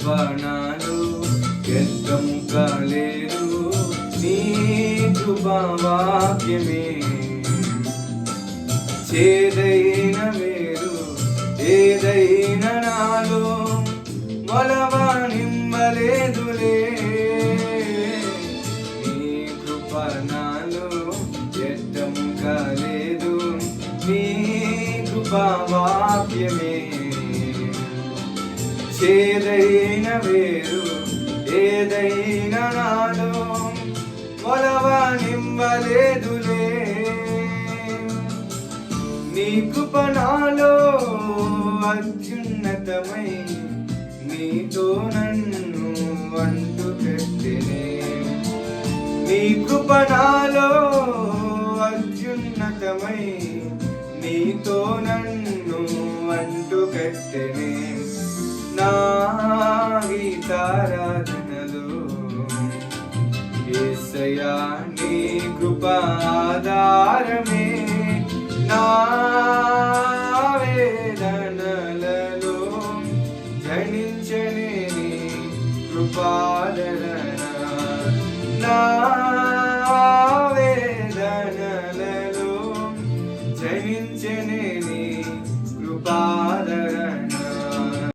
కృప నాలో వ్యర్థము కాలేదు, నీ కృపా వాక్యమే చేదైన వేరు ఏదైనా నాలో మొలవా నిమ్మలేదులే, నీ కృప నాలో వ్యర్థము కాలేదు, నీ కృపా వాక్యమే చేదైన వేరు ఏదైనా నాలో మొలవా నిమ్మలేదులే, నీ కృప నాలో అత్యున్నతమై నీతో నన్ను అంటు పెట్టెనే, నీ కృప నాలో అత్యున్నతమై నీతో నన్ను అంటు కట్టెనే, నా గీతారాధనలో యేసయ్యా నీ కృప ఆధారమే, నా వేదనలలో జనించనే నీ కృపాదరణ, నా